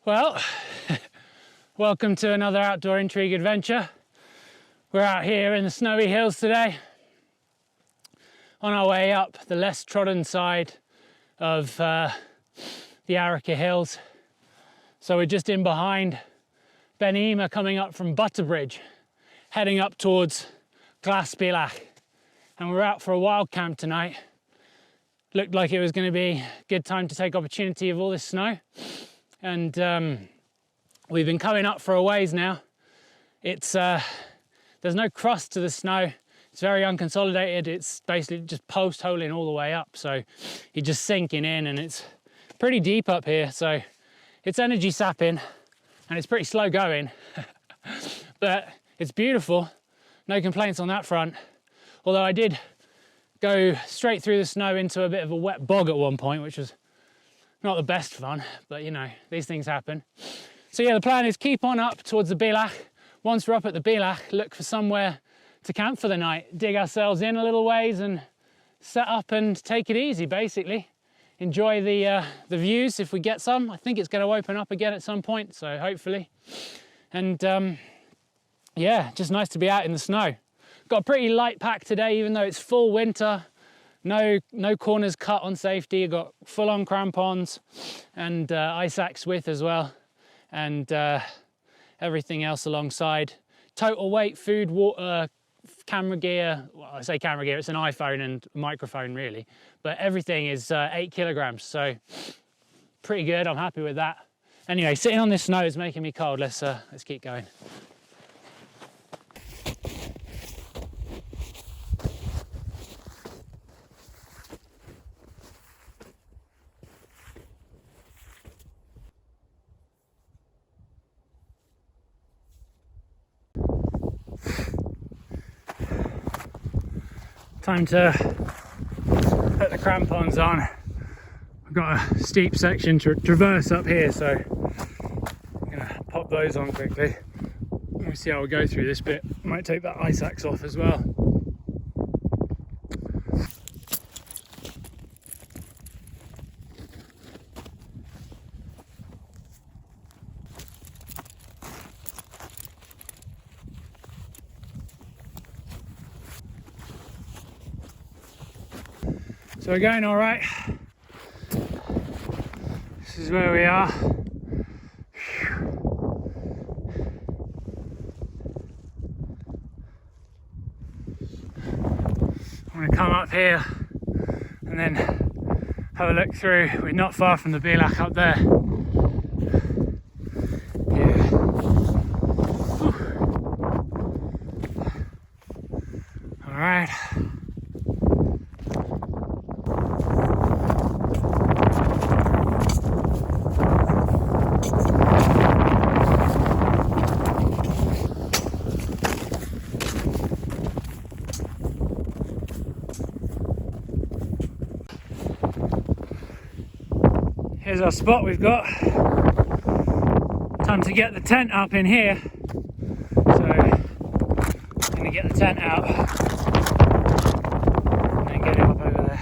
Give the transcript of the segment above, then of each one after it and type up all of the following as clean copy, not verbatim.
Well, welcome to another outdoor intrigue adventure. We're out here in the snowy hills today, on our way up the less trodden side of the Arrochar Hills. So we're just in behind Beinn Ime, coming up from Butterbridge, heading up towards Glas Bhealach. And we're out for a wild camp tonight. Looked like it was going to be a good time to take opportunity of all this snow. And we've been coming up for a ways now. It's there's no crust to the snow. It's very unconsolidated. It's basically just post holing all the way up. So you're just sinking in, and it's pretty deep up here. So it's energy sapping and it's pretty slow going, but it's beautiful. No complaints on that front. Although I did go straight through the snow into a bit of a wet bog at one point, which was not the best fun, but you know, these things happen. So yeah, the plan is keep on up towards the Bhealach. Once we're up at the Bhealach, look for somewhere to camp for the night, dig ourselves in a little ways and set up and take it easy, basically. Enjoy the views if we get some. I think it's going to open up again at some point, so hopefully. And yeah, just nice to be out in the snow. Got a pretty light pack today, even though it's full winter. No corners cut on safety. I've got full-on crampons and ice axe with as well, and everything else alongside. Total weight, food, water, camera gear. Well, I say camera gear, it's an iPhone and microphone really, but everything is 8 kilograms, so pretty good. I'm happy with that. Anyway, sitting on this snow is making me cold. Let's keep going. Time to put the crampons on. I've got a steep section to traverse up here, so I'm gonna pop those on quickly. Let me see how we go through this bit. Might take that ice axe off as well. So we're going all right. This is where we are. I'm going to come up here and then have a look through. We're not far from the Bhealach up there. Yeah. All right. Here's our spot we've got. Time to get the tent up in here. So I'm going to get the tent out and then get it up over there.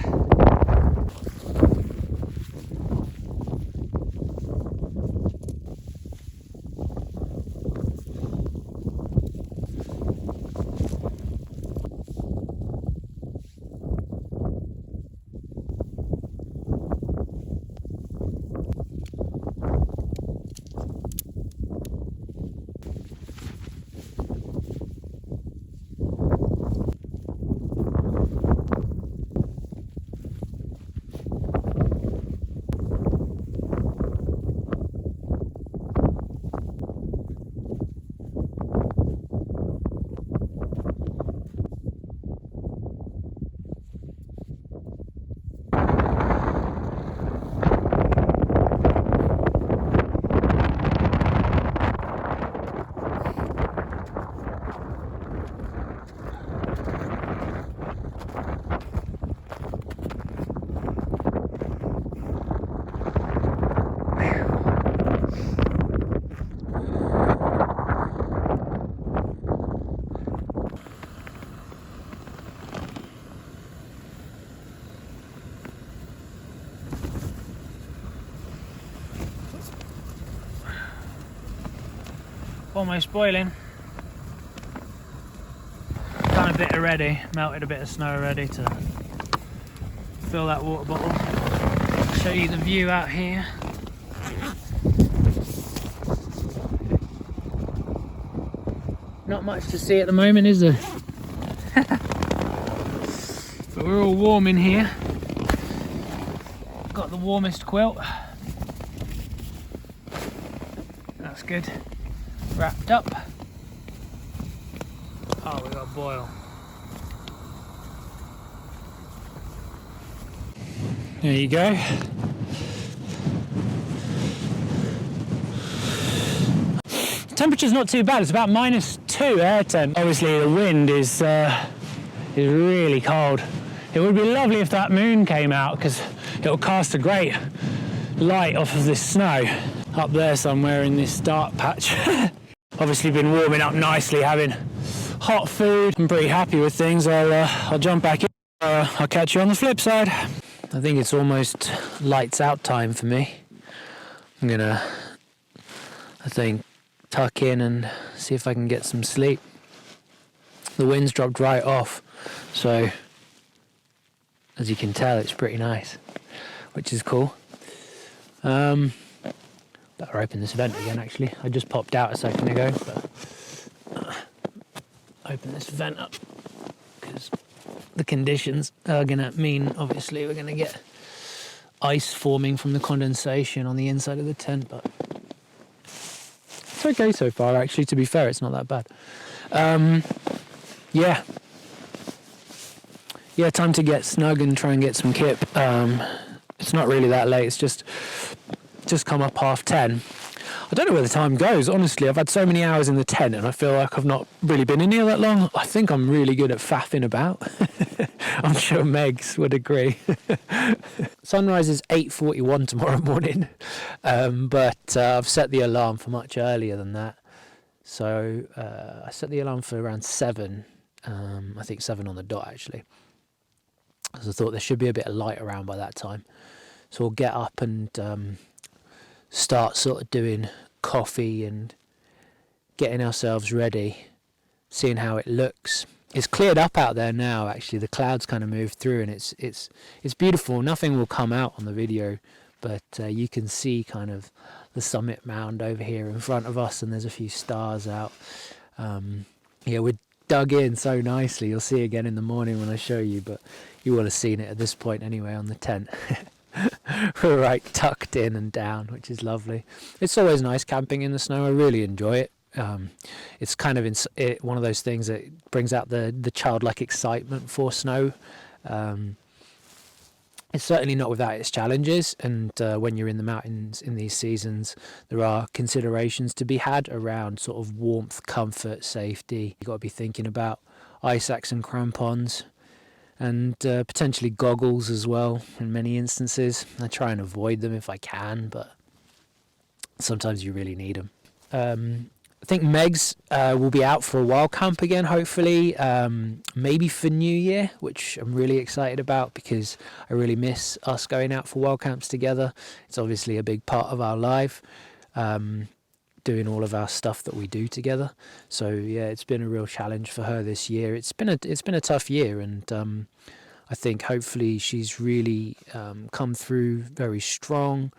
almost boiling. Done a bit already, melted a bit of snow already to fill that water bottle. Show you the view out here. Not much to see at the moment, is there? But we're all warm in here. Got the warmest quilt. That's good. Wrapped up. Oh, we got a boil. There you go. Temperature's not too bad. It's about -2 air temp. Obviously the wind is really cold. It would be lovely if that moon came out, because it'll cast a great light off of this snow. Up there somewhere in this dark patch. Obviously been warming up nicely, having hot food. I'm pretty happy with things. I'll jump back in. I'll catch you on the flip side. I think it's almost lights out time for me. I'm gonna, I think, tuck in and see if I can get some sleep. The wind's dropped right off, so as you can tell, it's pretty nice, which is cool. Better open this vent again, actually. I just popped out a second ago, but open this vent up because the conditions are gonna mean, obviously, we're gonna get ice forming from the condensation on the inside of the tent, but it's okay so far, actually. To be fair, it's not that bad. Yeah, time to get snug and try and get some kip. It's not really that late. It's just come up 10:30. I don't know where the time goes, honestly. I've had so many hours in the tent and I feel like I've not really been in here that long. I think I'm really good at faffing about. I'm sure Megs would agree. Sunrise is 8:41 tomorrow morning, but I've set the alarm for much earlier than that. So I set the alarm for around 7, I think 7 on the dot, actually. Because I thought there should be a bit of light around by that time. So we'll get up and start sort of doing coffee and getting ourselves ready, seeing how it looks. It's cleared up out there now, actually. The clouds kind of moved through and it's beautiful. Nothing will come out on the video, but you can see kind of the summit mound over here in front of us, and there's a few stars out. Yeah, we're dug in so nicely. You'll see again in the morning when I show you, but you will have seen it at this point anyway on the tent. We're right tucked in and down, which is lovely. It's always nice camping in the snow. I really enjoy it. It's kind of one of those things that brings out the childlike excitement for snow. It's certainly not without its challenges, and when you're in the mountains in these seasons, there are considerations to be had around sort of warmth, comfort, safety. You've got to be thinking about ice axe and crampons, and potentially goggles as well in many instances. I try and avoid them if I can, but sometimes you really need them. I think Megs will be out for a wild camp again, hopefully, maybe for New Year, which I'm really excited about because I really miss us going out for wild camps together. It's obviously a big part of our life, doing all of our stuff that we do together. So yeah, it's been a real challenge for her this year. It's been a tough year, and I think hopefully she's really come through very strong.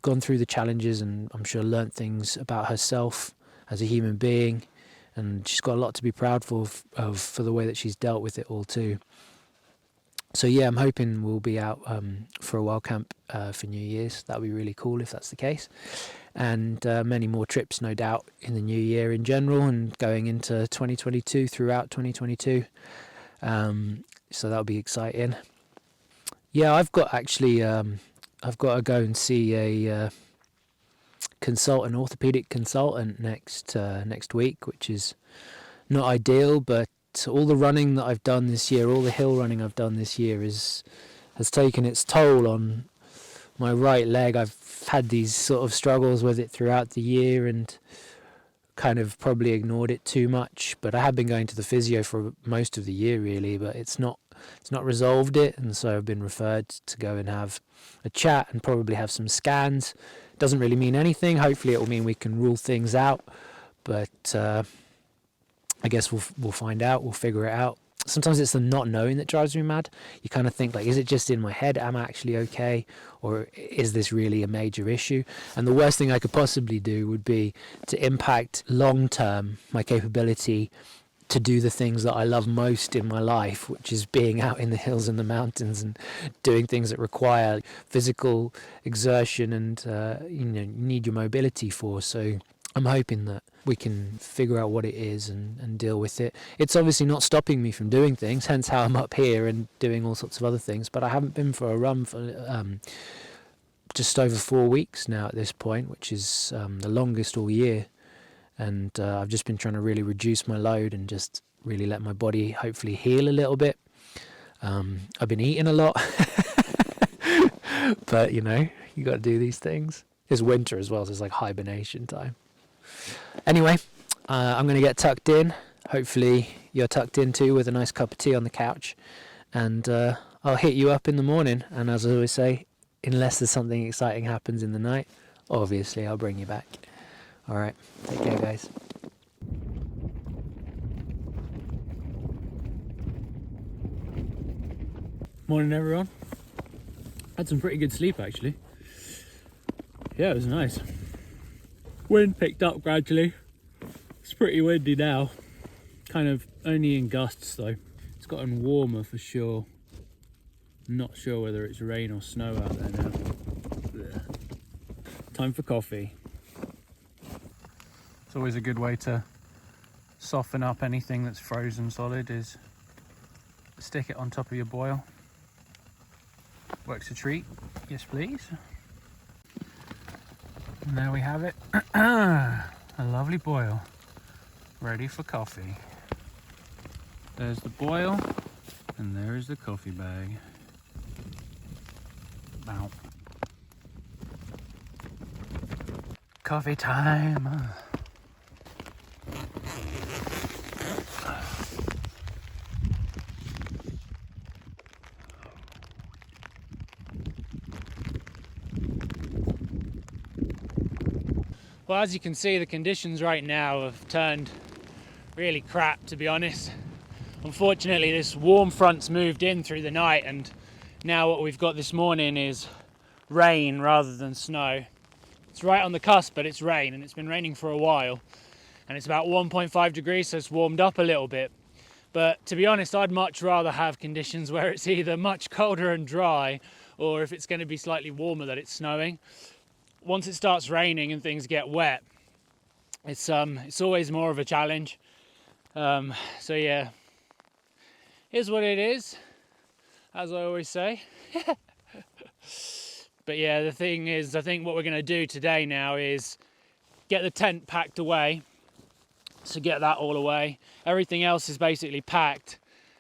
Gone through the challenges, and I'm sure learnt things about herself as a human being, and she's got a lot to be proud of for the way that she's dealt with it all too. So yeah, I'm hoping we'll be out for a wild camp for New Year's. That would be really cool if that's the case, and many more trips no doubt in the new year in general, and going into 2022 throughout 2022. So that'll be exciting. Yeah, I've got to go and see a orthopedic consultant next week, which is not ideal, but all the running that I've done this year, all the hill running I've done this year has taken its toll on my right leg. I've had these sort of struggles with it throughout the year and kind of probably ignored it too much, but I have been going to the physio for most of the year really, but it's not resolved it, and so I've been referred to go and have a chat and probably have some scans. Doesn't really mean anything. Hopefully it will mean we can rule things out, but I guess we'll find out. We'll figure it out. Sometimes it's the not knowing that drives me mad. You kind of think, like, is it just in my head? Am I actually okay? Or is this really a major issue? And the worst thing I could possibly do would be to impact long-term my capability to do the things that I love most in my life, which is being out in the hills and the mountains and doing things that require physical exertion and you need your mobility for. So I'm hoping that we can figure out what it is and deal with it. It's obviously not stopping me from doing things, hence how I'm up here and doing all sorts of other things. But I haven't been for a run for just over 4 weeks now at this point, which is the longest all year. And I've just been trying to really reduce my load and just really let my body hopefully heal a little bit. I've been eating a lot, but you got to do these things. It's winter as well, so it's like hibernation time. Anyway, I'm going to get tucked in. Hopefully you're tucked in too with a nice cup of tea on the couch. And I'll hit you up in the morning. And as I always say, unless there's something exciting happens in the night, obviously I'll bring you back. All right, take care, guys. Morning, everyone. Had some pretty good sleep, actually. Yeah, it was nice. Wind picked up gradually. It's pretty windy now. Kind of only in gusts, though. It's gotten warmer for sure. Not sure whether it's rain or snow out there now. Blech. Time for coffee. It's always a good way to soften up anything that's frozen solid, is stick it on top of your boil. Works a treat. Yes, please. And there we have it. A lovely boil, ready for coffee. There's the boil, and there's the coffee bag. Wow. Coffee time. Well, as you can see, the conditions right now have turned really crap, to be honest. Unfortunately, this warm front's moved in through the night, and now what we've got this morning is rain rather than snow. It's right on the cusp, but it's rain, and it's been raining for a while. And it's about 1.5 degrees, so it's warmed up a little bit. But to be honest, I'd much rather have conditions where it's either much colder and dry, or if it's going to be slightly warmer, that it's snowing. Once it starts raining and things get wet, it's always more of a challenge. So yeah, here's what it is, as I always say. But yeah, the thing is, I think what we're going to do today now is get the tent packed away. So get that all away. Everything else is basically packed,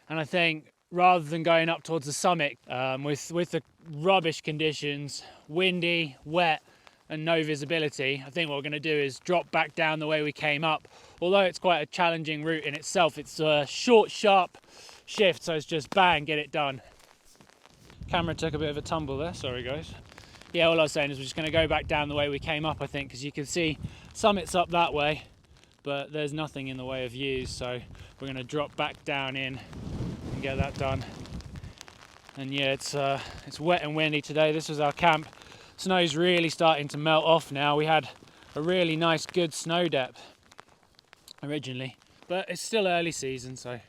and I think rather than going up towards the summit with the rubbish conditions, windy, wet, and no visibility, I think what we're going to do is drop back down the way we came up. Although it's quite a challenging route in itself, it's a short, sharp shift, so it's just bang, get it done. Camera took a bit of a tumble there, sorry guys. Yeah, all I was saying is we're just going to go back down the way we came up, I think, because you can see summit's up that way, but there's nothing in the way of views, so we're going to drop back down in and get that done. And yeah, it's wet and windy today. This was our camp. Snow's really starting to melt off now. We had a really nice, good snow depth originally, but it's still early season, so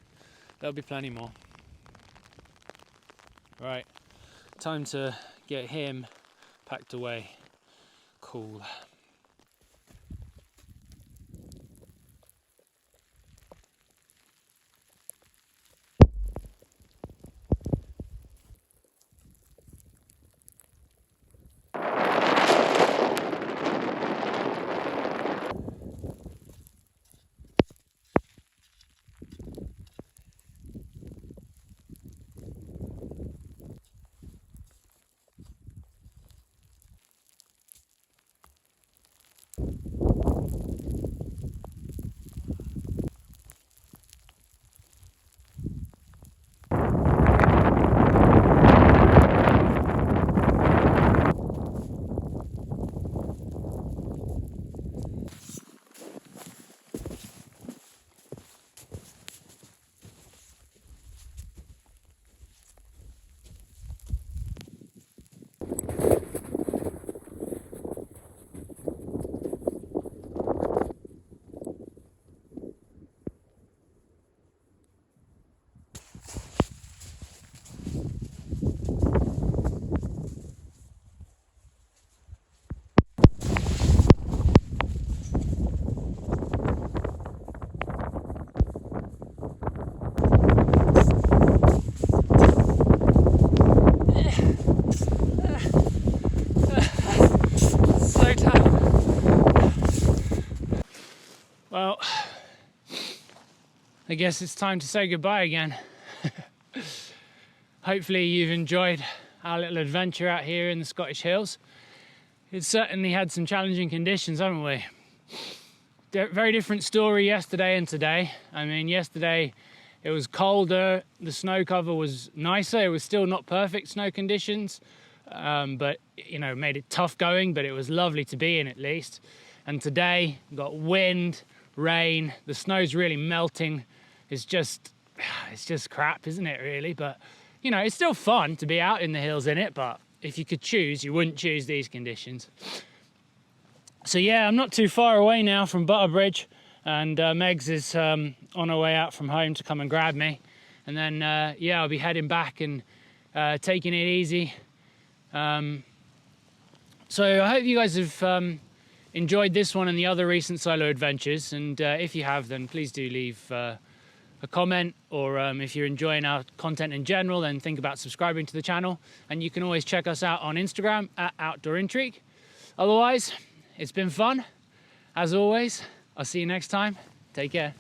there'll be plenty more. Right, time to get him packed away. Cool. I guess it's time to say goodbye again. Hopefully you've enjoyed our little adventure out here in the Scottish Hills. It's certainly had some challenging conditions, haven't we? Very different story yesterday and today. I mean, yesterday it was colder, the snow cover was nicer. It was still not perfect snow conditions, but you know, made it tough going, but it was lovely to be in at least. And today, got wind, rain, the snow's really melting. It's just crap, isn't it, really? But, you know, it's still fun to be out in the hills in it, but if you could choose, you wouldn't choose these conditions. So yeah, I'm not too far away now from Butterbridge, and Megs is on her way out from home to come and grab me. And then, yeah, I'll be heading back and taking it easy. So I hope you guys have enjoyed this one and the other recent solo adventures, and if you have, then please do leave a comment, or if you're enjoying our content in general, then think about subscribing to the channel. And you can always check us out on Instagram at Outdoor Intrigue. Otherwise, it's been fun as always. I'll see you next time. Take care.